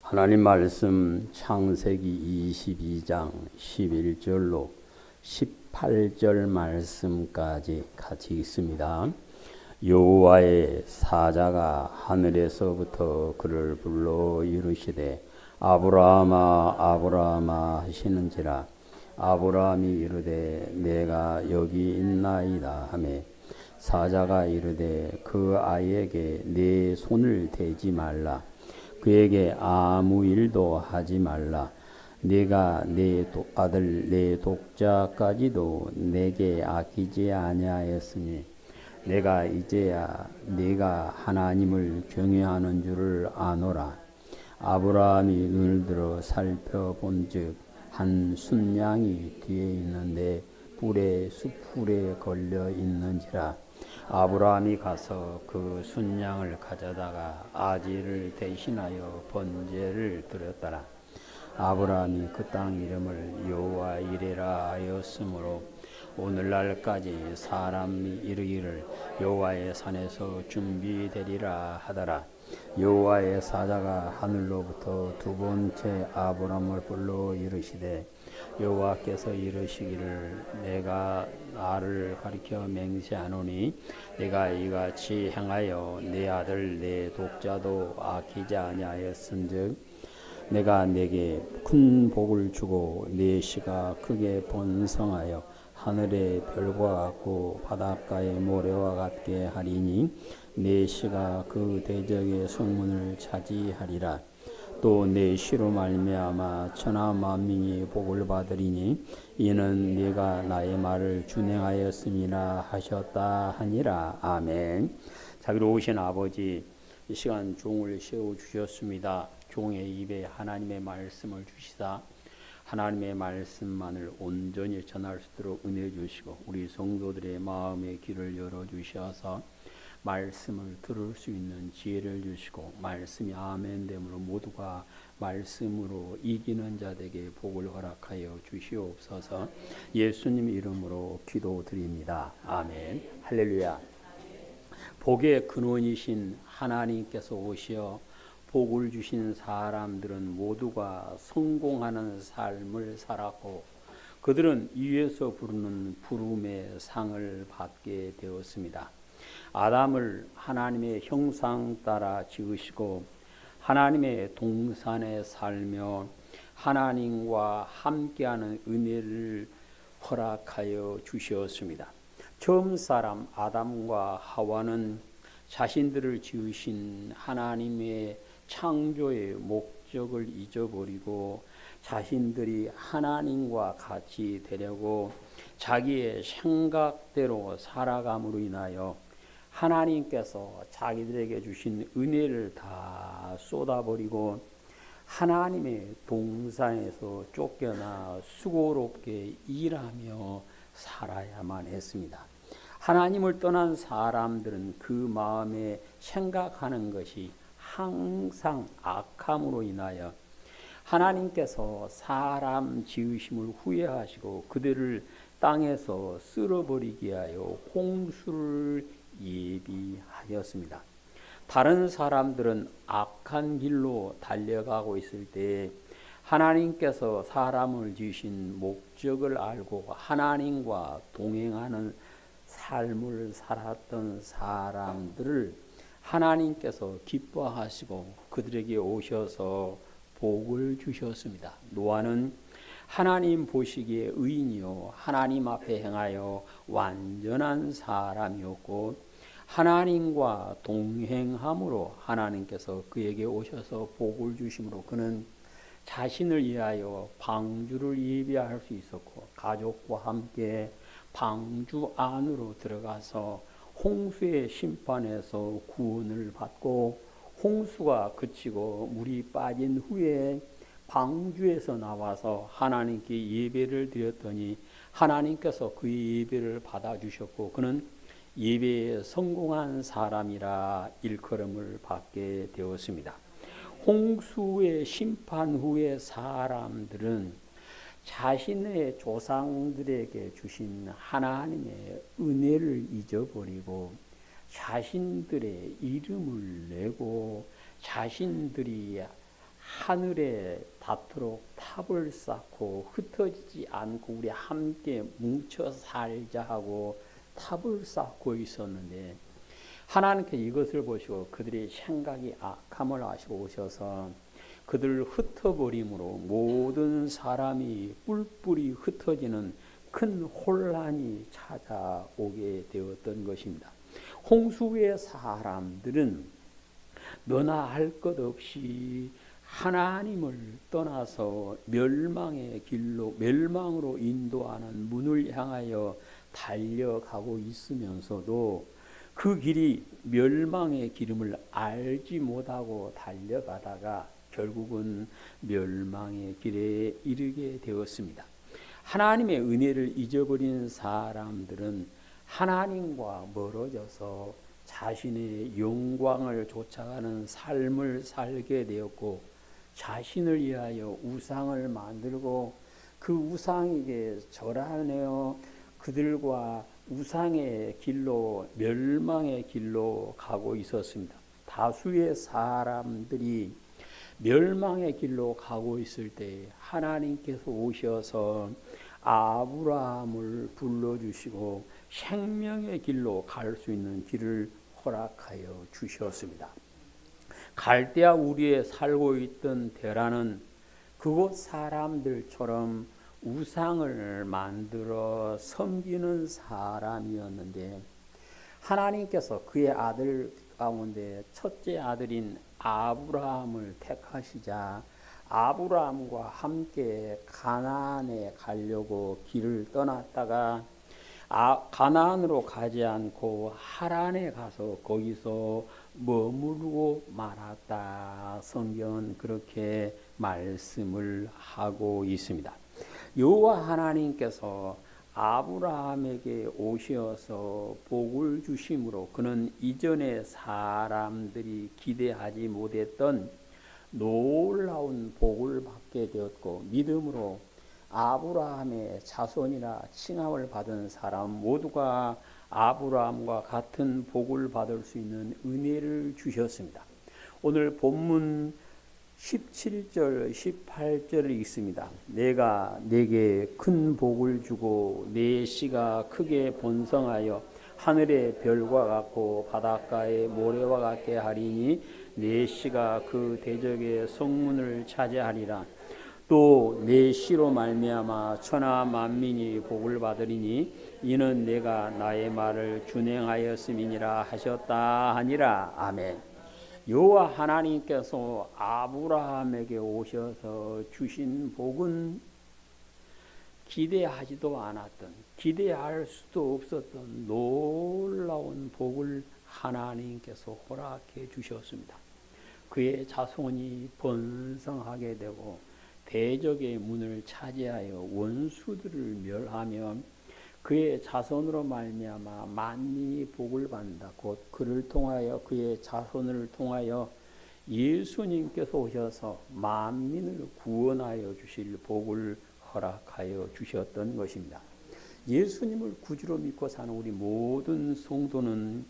하나님 말씀 창세기 22장 11절로 18절 말씀까지 같이 읽습니다. 여호와의 사자가 하늘에서부터 그를 불러 이르시되 아브라함아 아브라함아 하시는지라. 아브라함이 이르되 내가 여기 있나이다 하매 사자가 이르되 그 아이에게 내 손을 대지 말라. 그에게 아무 일도 하지 말라. 네가 내 아들 내 독자까지도 내게 아끼지 아니하였으니 내가 이제야 네가 하나님을 경외하는 줄을 아노라. 아브라함이 눈을 들어 살펴본즉 한 순양이 뒤에 있는데 뿔에 숫풀에 걸려 있는지라. 아브라함이 가서 그 순양을 가져다가 아지를 대신하여 번제를 드렸더라. 아브라함이 그 땅 이름을 여호와 이레라 하였으므로 오늘날까지 사람이 이르기를 여호와의 산에서 준비되리라 하더라. 여호와의 사자가 하늘로부터 두 번째 아브라함을 불러 이르시되 여호와께서 이르시기를 내가 나를 가리켜 맹세하노니 내가 이같이 행하여 내 아들 내 독자도 아끼지 아니하였은즉 내가 내게 큰 복을 주고 내 씨가 크게 번성하여 하늘의 별과 같고 바닷가의 모래와 같게 하리니 내 씨가 그 대적의 성문을 차지하리라. 또 내 씨로 말미암아 천하 만민이 복을 받으리니 이는 네가 나의 말을 준행하였음이라 하셨다 하니라. 아멘. 자비로 오신 아버지, 이 시간 종을 세워주셨습니다. 종의 입에 하나님의 말씀을 주시사 하나님의 말씀만을 온전히 전할 수 있도록 은혜 주시고 우리 성도들의 마음의 귀를 열어주셔서 말씀을 들을 수 있는 지혜를 주시고 말씀이 아멘됨으로 모두가 말씀으로 이기는 자에게 복을 허락하여 주시옵소서. 예수님 이름으로 기도드립니다. 아멘. 할렐루야. 복의 근원이신 하나님께서 오시어 복을 주신 사람들은 모두가 성공하는 삶을 살았고 그들은 위에서 부르는 부름의 상을 받게 되었습니다. 아담을 하나님의 형상 따라 지으시고 하나님의 동산에 살며 하나님과 함께하는 은혜를 허락하여 주셨습니다. 처음 사람 아담과 하와는 자신들을 지으신 하나님의 창조의 목적을 잊어버리고 자신들이 하나님과 같이 되려고 자기의 생각대로 살아감으로 인하여 하나님께서 자기들에게 주신 은혜를 다 쏟아버리고 하나님의 동산에서 쫓겨나 수고롭게 일하며 살아야만 했습니다. 하나님을 떠난 사람들은 그 마음에 생각하는 것이 항상 악함으로 인하여 하나님께서 사람 지으심을 후회하시고 그들을 땅에서 쓸어버리게 하여 홍수를 예비하였습니다. 다른 사람들은 악한 길로 달려가고 있을 때 하나님께서 사람을 지으신 목적을 알고 하나님과 동행하는 삶을 살았던 사람들을 하나님께서 기뻐하시고 그들에게 오셔서 복을 주셨습니다. 노아는 하나님 보시기에 의인이요 하나님 앞에 행하여 완전한 사람이었고 하나님과 동행함으로 하나님께서 그에게 오셔서 복을 주심으로 그는 자신을 위하여 방주를 예비할 수 있었고 가족과 함께 방주 안으로 들어가서 홍수의 심판에서 구원을 받고 홍수가 그치고 물이 빠진 후에 방주에서 나와서 하나님께 예배를 드렸더니 하나님께서 그 예배를 받아주셨고 그는 예배에 성공한 사람이라 일컬음을 받게 되었습니다. 홍수의 심판 후에 사람들은 자신의 조상들에게 주신 하나님의 은혜를 잊어버리고 자신들의 이름을 내고 자신들이 하늘에 닿도록 탑을 쌓고 흩어지지 않고 우리 함께 뭉쳐 살자 하고 탑을 쌓고 있었는데 하나님께 이것을 보시고 그들의 생각이 악함을 아시고 오셔서 그들을 흩어버림으로 모든 사람이 뿔뿔이 흩어지는 큰 혼란이 찾아오게 되었던 것입니다. 홍수의 사람들은 너나 할 것 없이 하나님을 떠나서 멸망의 길로 멸망으로 인도하는 문을 향하여 달려가고 있으면서도 그 길이 멸망의 길임을 알지 못하고 달려가다가 결국은 멸망의 길에 이르게 되었습니다. 하나님의 은혜를 잊어버린 사람들은 하나님과 멀어져서 자신의 영광을 쫓아가는 삶을 살게 되었고 자신을 위하여 우상을 만들고 그 우상에게 절하며 그들과 우상의 길로 멸망의 길로 가고 있었습니다. 다수의 사람들이 멸망의 길로 가고 있을 때 하나님께서 오셔서 아브라함을 불러주시고 생명의 길로 갈 수 있는 길을 허락하여 주셨습니다. 갈대아 우리에 살고 있던 데라는 그곳 사람들처럼 우상을 만들어 섬기는 사람이었는데 하나님께서 그의 아들 가운데 첫째 아들인 아브라함을 택하시자 아브라함과 함께 가나안에 가려고 길을 떠났다가 가나안으로 가지 않고 하란에 가서 거기서 머무르고 말았다. 성경은 그렇게 말씀을 하고 있습니다. 여호와 하나님께서 아브라함에게 오셔서 복을 주심으로 그는 이전에 사람들이 기대하지 못했던 놀라운 복을 받게 되었고 믿음으로 아브라함의 자손이라 칭함을 받은 사람 모두가 아브라함과 같은 복을 받을 수 있는 은혜를 주셨습니다. 오늘 본문 17절 18절을 읽습니다. 내가 내게 큰 복을 주고 내 씨가 크게 번성하여 하늘의 별과 같고 바닷가의 모래와 같게 하리니 내 씨가 그 대적의 성문을 차지하리라. 또 내 씨로 말미암아 천하 만민이 복을 받으리니 이는 내가 나의 말을 준행하였음이니라 하셨다 하니라. 아멘. 여호와 하나님께서 아브라함에게 오셔서 주신 복은 기대하지도 않았던 기대할 수도 없었던 놀라운 복을 하나님께서 허락해 주셨습니다. 그의 자손이 번성하게 되고 대적의 문을 차지하여 원수들을 멸하며 그의 자손으로 말미암아 만민이 복을 받는다. 곧 그를 통하여 그의 자손을 통하여 예수님께서 오셔서 만민을 구원하여 주실 복을 허락하여 주셨던 것입니다. 예수님을 구주로 믿고 사는 우리 모든 성도는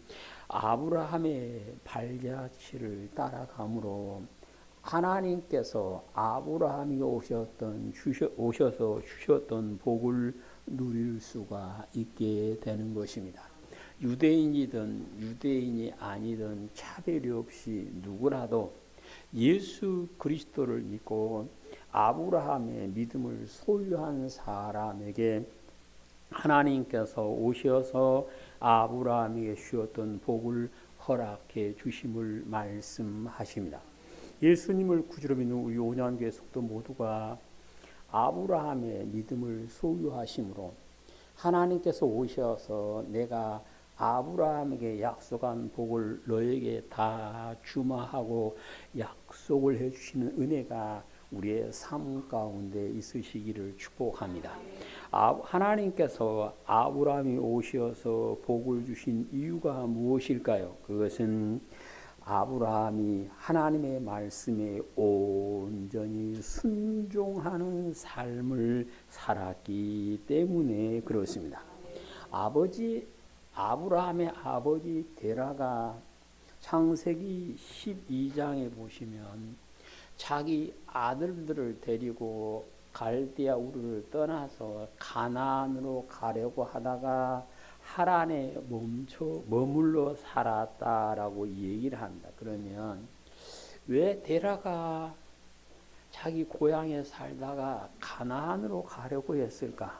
아브라함의 발자취를 따라가므로 하나님께서 아브라함이 오셔서 주셨던 복을 누릴 수가 있게 되는 것입니다. 유대인이든 유대인이 아니든 차별이 없이 누구라도 예수 그리스도를 믿고 아브라함의 믿음을 소유한 사람에게 하나님께서 오셔서 아브라함에게 주었던 복을 허락해 주심을 말씀하십니다. 예수님을 구주로 믿는 우리 온양교회 성도 모두가 아브라함의 믿음을 소유하심으로 하나님께서 오셔서 내가 아브라함에게 약속한 복을 너에게 다 주마 하고 약속을 해주시는 은혜가 우리의 삶 가운데 있으시기를 축복합니다. 하나님께서 아브라함이 오셔서 복을 주신 이유가 무엇일까요? 그것은 아브라함이 하나님의 말씀에 온전히 순종하는 삶을 살았기 때문에 그렇습니다. 아브라함의 아버지 데라가 창세기 12장에 보시면 자기 아들들을 데리고 갈대아 우르를 떠나서 가나안으로 가려고 하다가 하란에 머물러 살았다라고 얘기를 합니다. 그러면 왜 데라가 자기 고향에 살다가 가나안으로 가려고 했을까?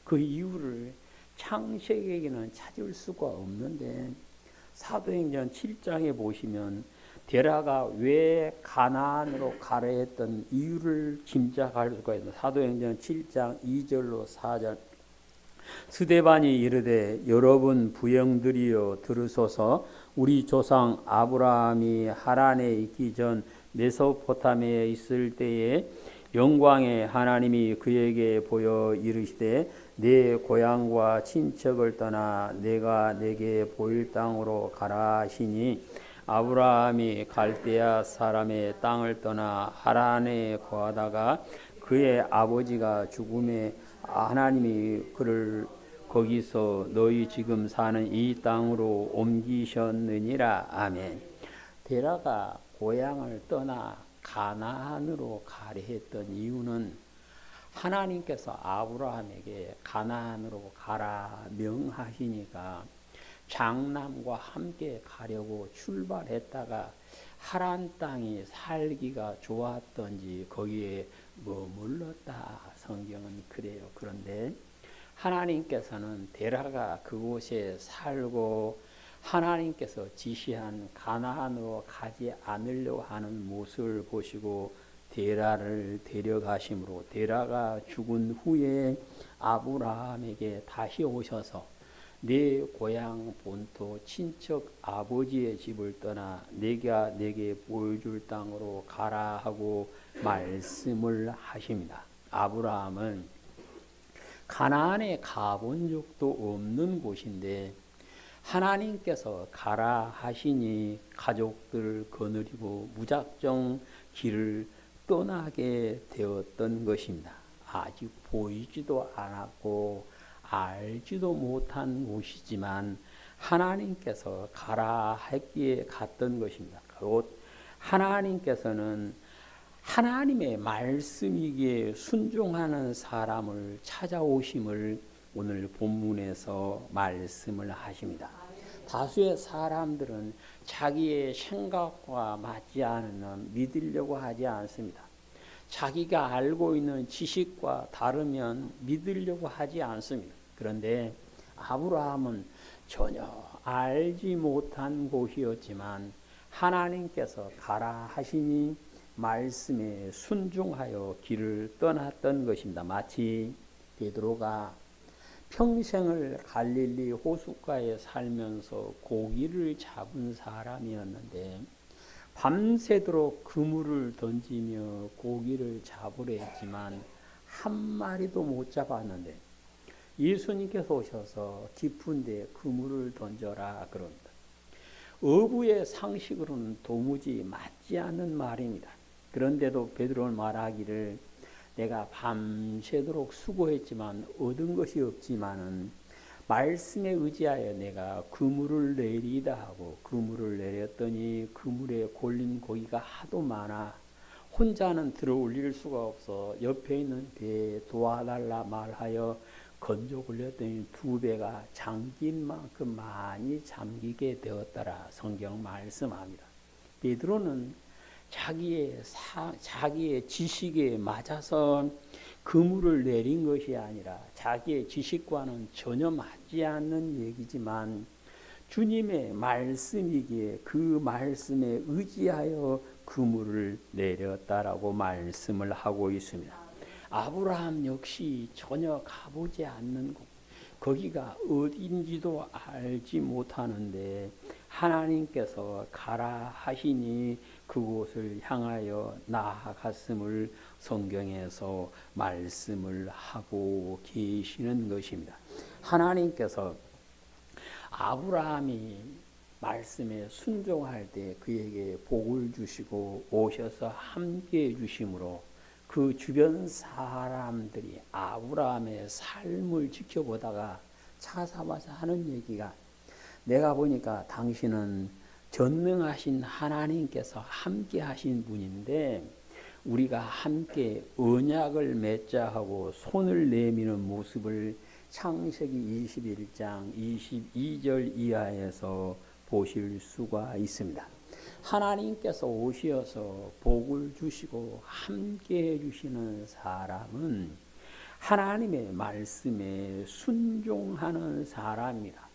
그 이유를 창세기에는 찾을 수가 없는데 사도행전 7장에 보시면 데라가 왜 가나안으로 가려 했던 이유를 짐작할 수가 있습니다. 사도행전 7장 2절로 4절. 스데반이 이르되 여러분 부형들이여 들으소서. 우리 조상 아브라함이 하란에 있기 전 메소포타미아에 있을 때에 영광의 하나님이 그에게 보여 이르시되 내 고향과 친척을 떠나 내가 내게 보일 땅으로 가라 하시니 아브라함이 갈대아 사람의 땅을 떠나 하란에 거하다가 그의 아버지가 죽음에 하나님이 그를 거기서 너희 지금 사는 이 땅으로 옮기셨느니라. 아멘. 데라가 고향을 떠나 가나안으로 가려 했던 이유는 하나님께서 아브라함에게 가나안으로 가라 명하시니까 장남과 함께 가려고 출발했다가 하란 땅이 살기가 좋았던지 거기에 머물렀다. 성경은 그래요. 그런데 하나님께서는 데라가 그곳에 살고 하나님께서 지시한 가나안으로 가지 않으려고 하는 모습을 보시고 데라를 데려가심으로 데라가 죽은 후에 아브라함에게 다시 오셔서 내 고향 본토 친척 아버지의 집을 떠나 내가 내게 보여줄 땅으로 가라 하고 말씀을 하십니다. 아브라함은 가나안에 가본 적도 없는 곳인데 하나님께서 가라 하시니 가족들을 거느리고 무작정 길을 떠나게 되었던 것입니다. 아직 보이지도 않았고 알지도 못한 곳이지만 하나님께서 가라 했기에 갔던 것입니다. 곧 하나님께서는 하나님의 말씀이기에 순종하는 사람을 찾아오심을 오늘 본문에서 말씀을 하십니다. 다수의 사람들은 자기의 생각과 맞지 않으면 믿으려고 하지 않습니다. 자기가 알고 있는 지식과 다르면 믿으려고 하지 않습니다. 그런데 아브라함은 전혀 알지 못한 곳이었지만 하나님께서 가라 하시니 말씀에 순종하여 길을 떠났던 것입니다. 마치 베드로가 평생을 갈릴리 호숫가에 살면서 고기를 잡은 사람이었는데 밤새도록 그물을 던지며 고기를 잡으려 했지만 한 마리도 못 잡았는데 예수님께서 오셔서 깊은 데 그물을 던져라 그럽니다. 어부의 상식으로는 도무지 맞지 않는 말입니다. 그런데도 베드로는 말하기를 내가 밤새도록 수고했지만 얻은 것이 없지만은 말씀에 의지하여 내가 그물을 내리다 하고 그물을 내렸더니 그물에 걸린 고기가 하도 많아 혼자는 들어 올릴 수가 없어 옆에 있는 배에 도와달라 말하여 건져 올렸더니 두 배가 잠긴 만큼 많이 잠기게 되었더라. 성경 말씀합니다. 베드로는 자기의 지식에 맞아서 그물을 내린 것이 아니라 자기의 지식과는 전혀 맞지 않는 얘기지만 주님의 말씀이기에 그 말씀에 의지하여 그물을 내렸다라고 말씀을 하고 있습니다. 아브라함 역시 전혀 가보지 않는 곳, 거기가 어딘지도 알지 못하는데 하나님께서 가라 하시니 그곳을 향하여 나아갔음을 성경에서 말씀을 하고 계시는 것입니다. 하나님께서 아브라함이 말씀에 순종할 때 그에게 복을 주시고 오셔서 함께해 주심으로 그 주변 사람들이 아브라함의 삶을 지켜보다가 찾아와서 하는 얘기가 내가 보니까 당신은 전능하신 하나님께서 함께 하신 분인데 우리가 함께 언약을 맺자 하고 손을 내미는 모습을 창세기 21장 22절 이하에서 보실 수가 있습니다. 하나님께서 오셔서 복을 주시고 함께 해주시는 사람은 하나님의 말씀에 순종하는 사람입니다.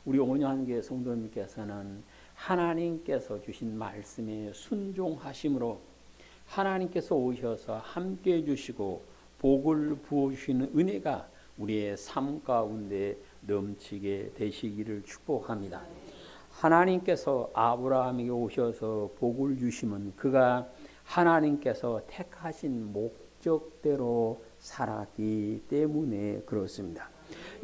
우리 온유한교회 성도님께서는 하나님께서 주신 말씀에 순종하심으로 하나님께서 오셔서 함께 해주시고 복을 부어주시는 은혜가 우리의 삶 가운데 넘치게 되시기를 축복합니다. 하나님께서 아브라함에게 오셔서 복을 주시면 그가 하나님께서 택하신 목적대로 살았기 때문에 그렇습니다.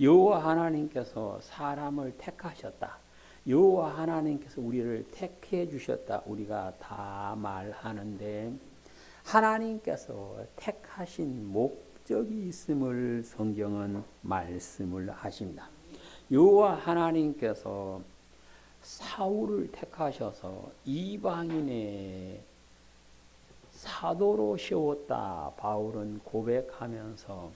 여호와 하나님께서 사람을 택하셨다. 여호와 하나님께서 우리를 택해 주셨다. 우리가 다 말하는데 하나님께서 택하신 목적이 있음을 성경은 말씀을 하십니다. 여호와 하나님께서 사울을 택하셔서 이방인의 사도로 세웠다. 바울은 고백하면서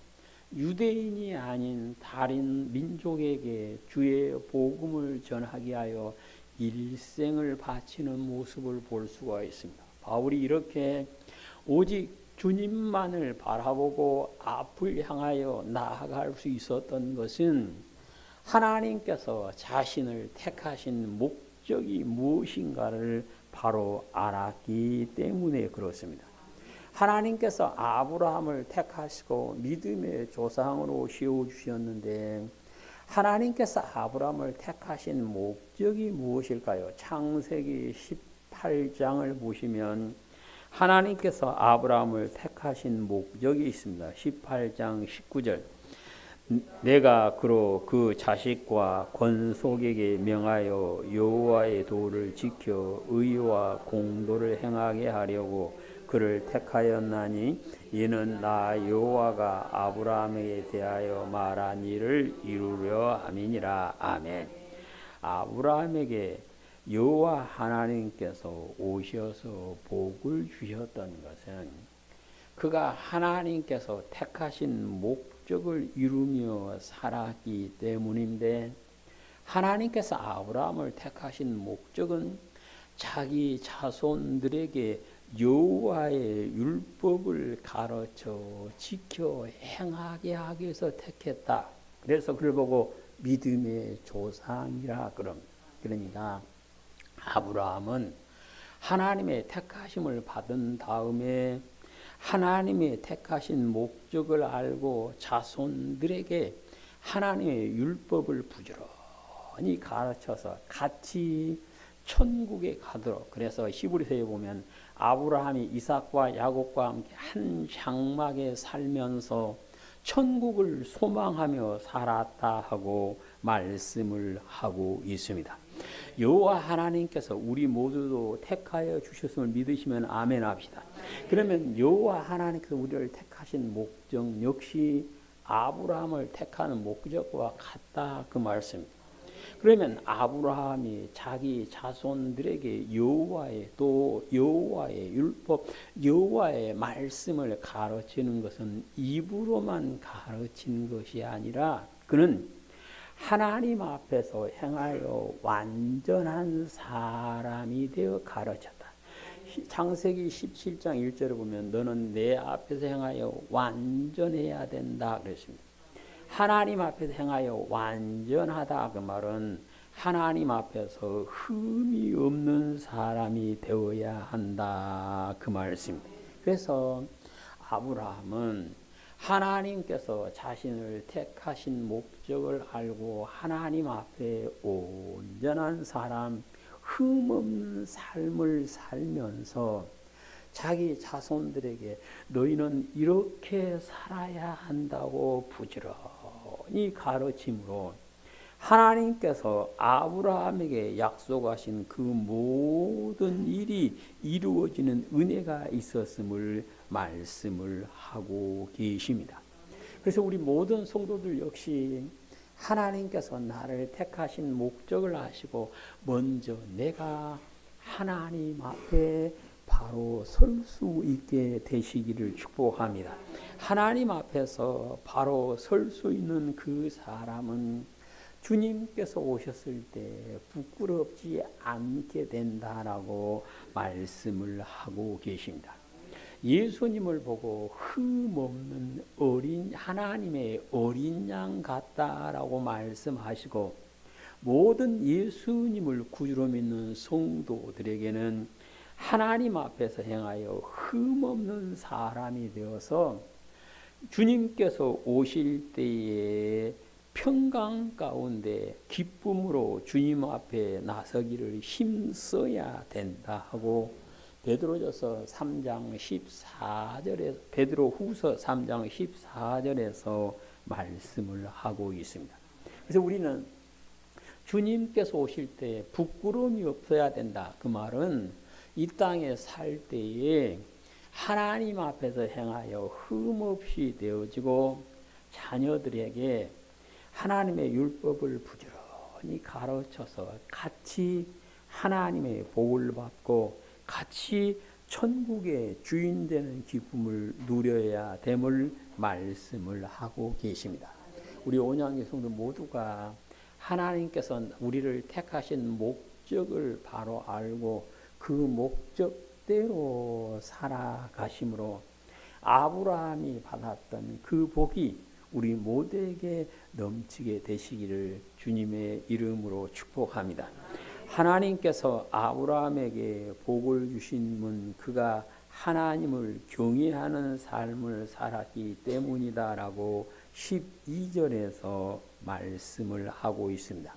유대인이 아닌 다른 민족에게 주의 복음을 전하게 하여 일생을 바치는 모습을 볼 수가 있습니다. 바울이 이렇게 오직 주님만을 바라보고 앞을 향하여 나아갈 수 있었던 것은 하나님께서 자신을 택하신 목적이 무엇인가를 바로 알았기 때문에 그렇습니다. 하나님께서 아브라함을 택하시고 믿음의 조상으로 세워주셨는데 하나님께서 아브라함을 택하신 목적이 무엇일까요? 창세기 18장을 보시면 하나님께서 아브라함을 택하신 목적이 있습니다. 18장 19절 내가 그로 그 자식과 권속에게 명하여 여호와의 도를 지켜 의와 공도를 행하게 하려고 그를 택하였나니 이는 나 여호와가 아브라함에게 대하여 말한 일을 이루려 함이니라. 아멘. 아브라함에게 여호와 하나님께서 오셔서 복을 주셨던 것은 그가 하나님께서 택하신 목적을 이루며 살았기 때문인데 하나님께서 아브라함을 택하신 목적은 자기 자손들에게 여호와의 율법을 가르쳐 지켜 행하게 하기 위해서 택했다. 그래서 그를 보고 믿음의 조상이라 그러니까 아브라함은 하나님의 택하심을 받은 다음에 하나님의 택하신 목적을 알고 자손들에게 하나님의 율법을 부지런히 가르쳐서 같이 천국에 가도록. 그래서 히브리서에 보면 아브라함이 이삭과 야곱과 함께 한 장막에 살면서 천국을 소망하며 살았다 하고 말씀을 하고 있습니다. 여호와 하나님께서 우리 모두도 택하여 주셨음을 믿으시면 아멘 합시다. 그러면 여호와 하나님께서 우리를 택하신 목적 역시 아브라함을 택하는 목적과 같다 그 말씀입니다. 그러면 아브라함이 자기 자손들에게 여호와의 도, 여호와의 율법, 여호와의 말씀을 가르치는 것은 입으로만 가르친 것이 아니라 그는 하나님 앞에서 행하여 완전한 사람이 되어 가르쳤다. 창세기 17장 1절을 보면 너는 내 앞에서 행하여 완전해야 된다 그랬습니다. 하나님 앞에서 행하여 완전하다 그 말은 하나님 앞에서 흠이 없는 사람이 되어야 한다 그 말씀입니다. 그래서 아브라함은 하나님께서 자신을 택하신 목적을 알고 하나님 앞에 온전한 사람, 흠없는 삶을 살면서 자기 자손들에게 너희는 이렇게 살아야 한다고 부지런히 가르침으로 하나님께서 아브라함에게 약속하신 그 모든 일이 이루어지는 은혜가 있었음을 말씀을 하고 계십니다. 그래서 우리 모든 성도들 역시 하나님께서 나를 택하신 목적을 아시고 먼저 내가 하나님 앞에 바로 설 수 있게 되시기를 축복합니다. 하나님 앞에서 바로 설 수 있는 그 사람은 주님께서 오셨을 때 부끄럽지 않게 된다라고 말씀을 하고 계십니다. 예수님을 보고 흠없는 하나님의 어린 양 같다라고 말씀하시고, 모든 예수님을 구주로 믿는 성도들에게는 하나님 앞에서 행하여 흠없는 사람이 되어서 주님께서 오실 때에 평강 가운데 기쁨으로 주님 앞에 나서기를 힘써야 된다 하고, 베드로후서 3장 14절에 베드로후서 3장 14절에서 말씀을 하고 있습니다. 그래서 우리는 주님께서 오실 때 부끄러움이 없어야 된다. 그 말은 이 땅에 살 때에 하나님 앞에서 행하여 흠없이 되어지고 자녀들에게 하나님의 율법을 부지런히 가르쳐서 같이 하나님의 복을 받고 같이 천국의 주인 되는 기쁨을 누려야 됨을 말씀을 하고 계십니다. 우리 온양의 성도 모두가 하나님께서 우리를 택하신 목적을 바로 알고 그 목적대로 살아가심으로 아브라함이 받았던 그 복이 우리 모두에게 넘치게 되시기를 주님의 이름으로 축복합니다. 하나님께서 아브라함에게 복을 주신 그가 하나님을 경외하는 삶을 살았기 때문이다라고 12절에서 말씀을 하고 있습니다.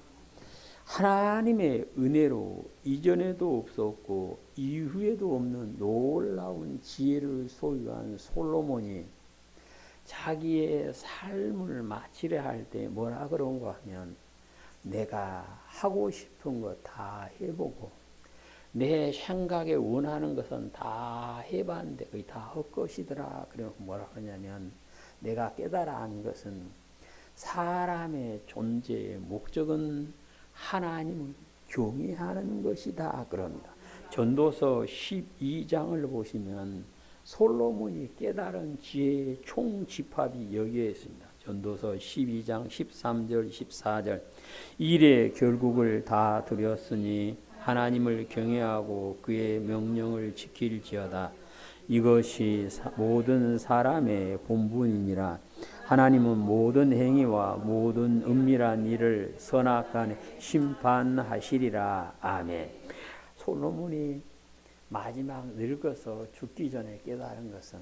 하나님의 은혜로 이전에도 없었고 이후에도 없는 놀라운 지혜를 소유한 솔로몬이 자기의 삶을 마치려 할 때 뭐라 그런가 하면, 내가 하고 싶은 거 다 해보고 내 생각에 원하는 것은 다 해봤는데 거의 다 헛것이더라. 그래서 뭐라 그러냐면, 내가 깨달아 한 것은 사람의 존재의 목적은 하나님을 경외하는 것이다 그럽니다. 전도서 12장을 보시면 솔로몬이 깨달은 지혜의 총집합이 여기에 있습니다. 전도서 12장 13절 14절 이래 결국을 다 드렸으니 하나님을 경외하고 그의 명령을 지킬지어다. 이것이 모든 사람의 본분이니라. 하나님은 모든 행위와 모든 은밀한 일을 선악간에 심판하시리라. 아멘. 솔로몬이 마지막 늙어서 죽기 전에 깨달은 것은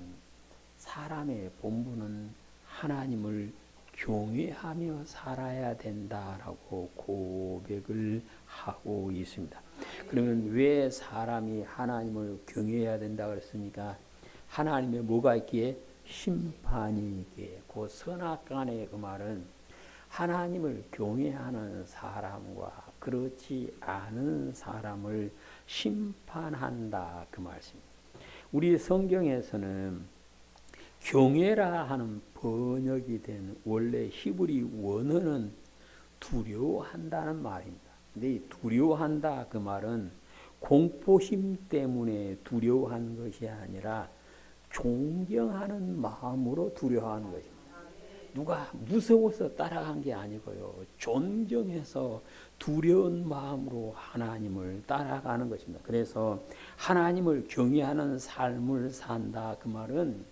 사람의 본분은 하나님을 경외하며 살아야 된다라고 고백을 하고 있습니다. 그러면 왜 사람이 하나님을 경외해야 된다고 그랬습니까? 하나님의 뭐가 있기에? 심판이 있기에. 그 선악간의 그 말은 하나님을 경외하는 사람과 그렇지 않은 사람을 심판한다 그 말씀입니다. 우리 성경에서는 경외라 하는 번역이 된 원래 히브리 원어는 두려워한다는 말입니다. 근데 이 두려워한다 그 말은 공포심 때문에 두려워하는 것이 아니라 존경하는 마음으로 두려워하는 것입니다. 누가 무서워서 따라간 게 아니고요. 존경해서 두려운 마음으로 하나님을 따라가는 것입니다. 그래서 하나님을 경외하는 삶을 산다 그 말은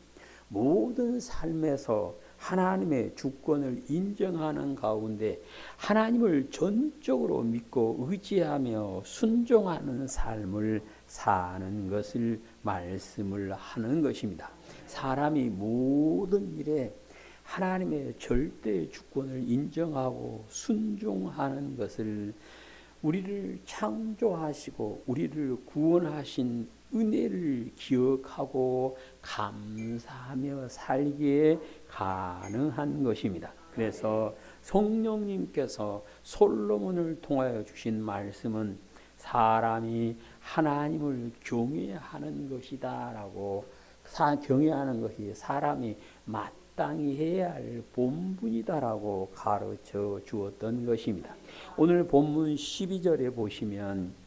모든 삶에서 하나님의 주권을 인정하는 가운데 하나님을 전적으로 믿고 의지하며 순종하는 삶을 사는 것을 말씀을 하는 것입니다. 사람이 모든 일에 하나님의 절대 주권을 인정하고 순종하는 것을 우리를 창조하시고 우리를 구원하신 은혜를 기억하고 감사하며 살기에 가능한 것입니다. 그래서 성령님께서 솔로몬을 통하여 주신 말씀은 사람이 하나님을 경외하는 것이다 라고, 경외하는 것이 사람이 마땅히 해야 할 본분이다라고 가르쳐 주었던 것입니다. 오늘 본문 12절에 보시면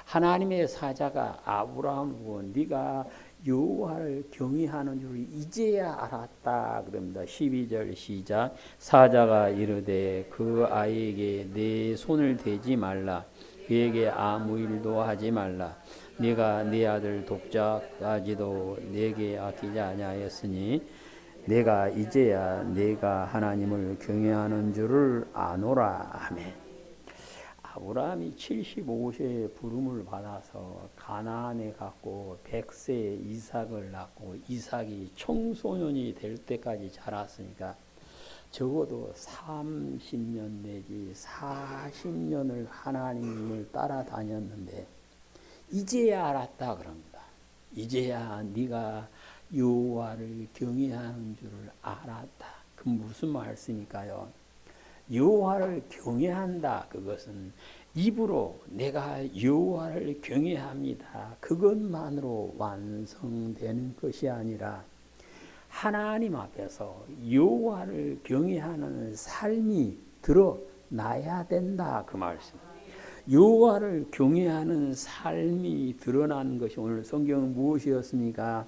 하나님의 사자가 아브라함이고 네가 여호와를 경외하는 줄 이제야 알았다 그럽니다. 12절 시작. 사자가 이르되 그 아이에게 내 손을 대지 말라. 그에게 아무 일도 하지 말라. 네가 네 아들 독자까지도 내게 아끼지 아니하였으니 내가 이제야 내가 하나님을 경외하는 줄을 아노라 하매. 아브라함이 75세에 부름을 받아서 가나안에 갔고 100세에 이삭을 낳고 이삭이 청소년이 될 때까지 자랐으니까 적어도 30년 내지 40년을 하나님을 따라다녔는데 이제야 알았다 그럽니다. 이제야 네가 여호와를 경외하는 줄을 알았다. 그 무슨 말씀일까요? 여호와를 경외한다. 그것은 입으로 내가 여호와를 경외합니다. 그것만으로 완성되는 것이 아니라 하나님 앞에서 여호와를 경외하는 삶이 드러나야 된다. 그 말씀. 여호와를 경외하는 삶이 드러나는 것이 오늘 성경은 무엇이었습니까?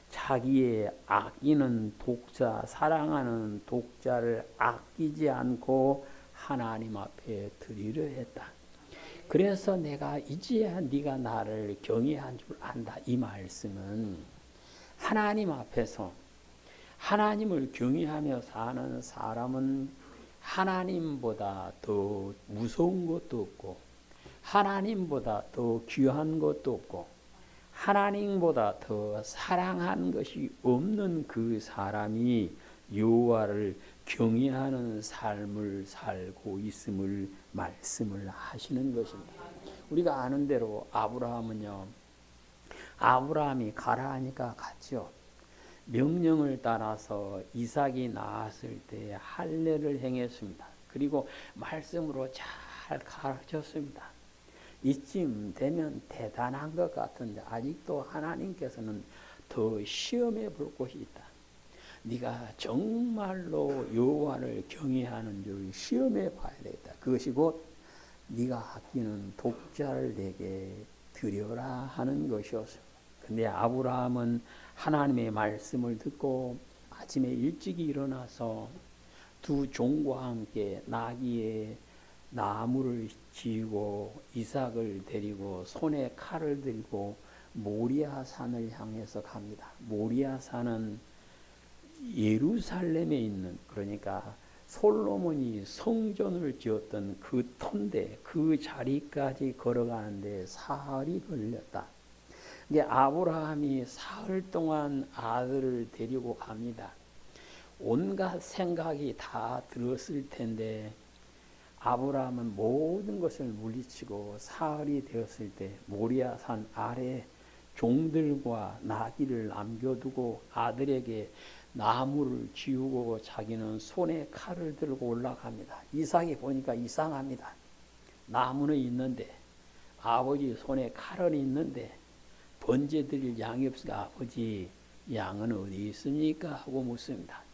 자기의 아끼는 독자, 사랑하는 독자를 아끼지 않고 하나님 앞에 드리려 했다. 그래서 내가 이제야 네가 나를 경외한 줄 안다. 이 말씀은 하나님 앞에서 하나님을 경외하며 사는 사람은 하나님보다 더 무서운 것도 없고 하나님보다 더 귀한 것도 없고 하나님보다 더 사랑한 것이 없는 그 사람이 여호와를 경외하는 삶을 살고 있음을 말씀을 하시는 것입니다. 우리가 아는 대로 아브라함은요, 아브라함이 가라 하니까 갔죠. 명령을 따라서 이삭이 낳았을 때 할례를 행했습니다. 그리고 말씀으로 잘 가르쳤습니다. 이쯤 되면 대단한 것 같은데 아직도 하나님께서는 더 시험해 볼 곳이 있다. 네가 정말로 여호와를 경외하는 줄 시험해 봐야 되겠다. 그것이 곧 네가 아끼는 독자를 내게 드려라 하는 것이었습니다. 근데 아브라함은 하나님의 말씀을 듣고 아침에 일찍 일어나서 두 종과 함께 나귀에 나무를 지고 이삭을 데리고 손에 칼을 들고 모리아산을 향해서 갑니다. 모리아산은 예루살렘에 있는, 그러니까 솔로몬이 성전을 지었던 그 톤대, 그 자리까지 걸어가는데 사흘이 걸렸다. 이게 아브라함이 사흘 동안 아들을 데리고 갑니다. 온갖 생각이 다 들었을 텐데 아브라함은 모든 것을 물리치고 사흘이 되었을 때 모리아산 아래 종들과 나귀를 남겨두고 아들에게 나무를 지우고 자기는 손에 칼을 들고 올라갑니다. 이삭이 보니까 이상합니다. 나무는 있는데 아버지 손에 칼은 있는데 번제 드릴 양이 없으니까 아버지 양은 어디 있습니까? 하고 묻습니다.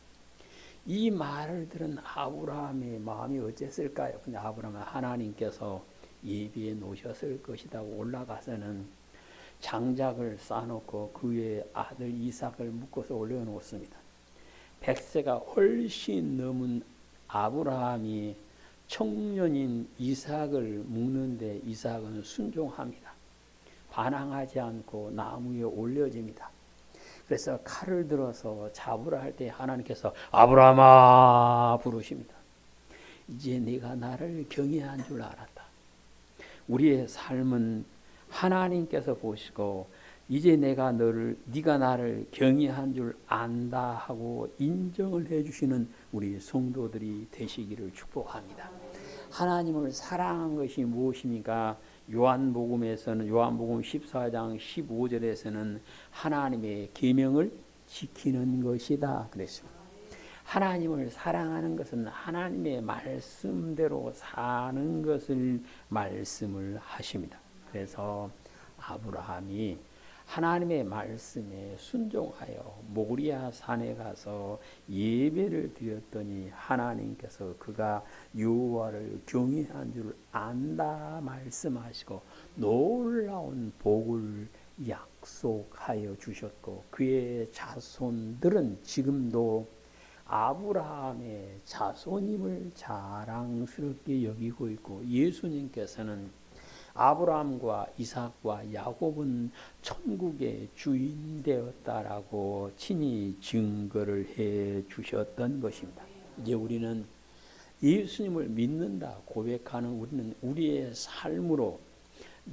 이 말을 들은 아브라함의 마음이 어땠을까요? 근데 아브라함은 하나님께서 예비해 놓으셨을 것이다. 올라가서는 장작을 쌓아놓고 그 위에 아들 이삭을 묶어서 올려놓습니다. 100세가 훨씬 넘은 아브라함이 청년인 이삭을 묶는데 이삭은 순종합니다. 반항하지 않고 나무 위에 올려집니다. 그래서 칼을 들어서 잡으라 할 때 하나님께서 아브라함아 부르십니다. 이제 네가 나를 경외한 줄 알았다. 우리의 삶은 하나님께서 보시고 이제 네가 나를 경외한 줄 안다 하고 인정을 해주시는 우리 성도들이 되시기를 축복합니다. 하나님을 사랑한 것이 무엇입니까? 요한복음에서는 요한복음 14장 15절에서는 하나님의 계명을 지키는 것이다 그랬습니다. 하나님을 사랑하는 것은 하나님의 말씀대로 사는 것을 말씀을 하십니다. 그래서 아브라함이 하나님의 말씀에 순종하여 모리아 산에 가서 예배를 드렸더니 하나님께서 그가 여호와를 경외한 줄 안다 말씀하시고 놀라운 복을 약속하여 주셨고, 그의 자손들은 지금도 아브라함의 자손임을 자랑스럽게 여기고 있고, 예수님께서는 아브라함과 이삭과 야곱은 천국의 주인 되었다라고 친히 증거를 해 주셨던 것입니다. 이제 우리는 예수님을 믿는다 고백하는 우리는 우리의 삶으로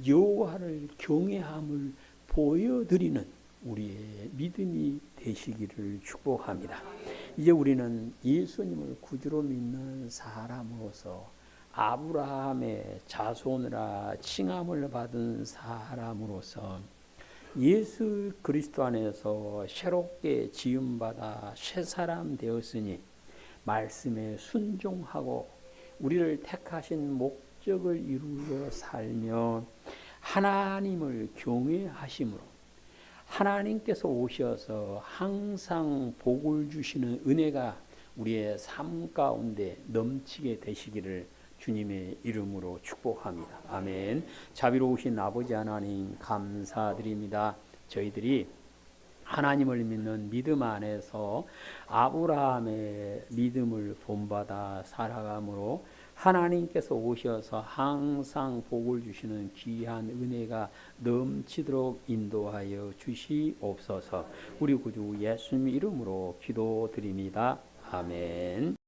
여호와를 경외함을 보여드리는 우리의 믿음이 되시기를 축복합니다. 이제 우리는 예수님을 구주로 믿는 사람으로서 아브라함의 자손이라 칭함을 받은 사람으로서 예수 그리스도 안에서 새롭게 지음받아 새 사람 되었으니 말씀에 순종하고 우리를 택하신 목적을 이루어 살며 하나님을 경외하심으로 하나님께서 오셔서 항상 복을 주시는 은혜가 우리의 삶 가운데 넘치게 되시기를 주님의 이름으로 축복합니다. 아멘. 자비로우신 아버지 하나님 감사드립니다. 저희들이 하나님을 믿는 믿음 안에서 아브라함의 믿음을 본받아 살아가므로 하나님께서 오셔서 항상 복을 주시는 귀한 은혜가 넘치도록 인도하여 주시옵소서. 우리 구주 예수님 이름으로 기도드립니다. 아멘.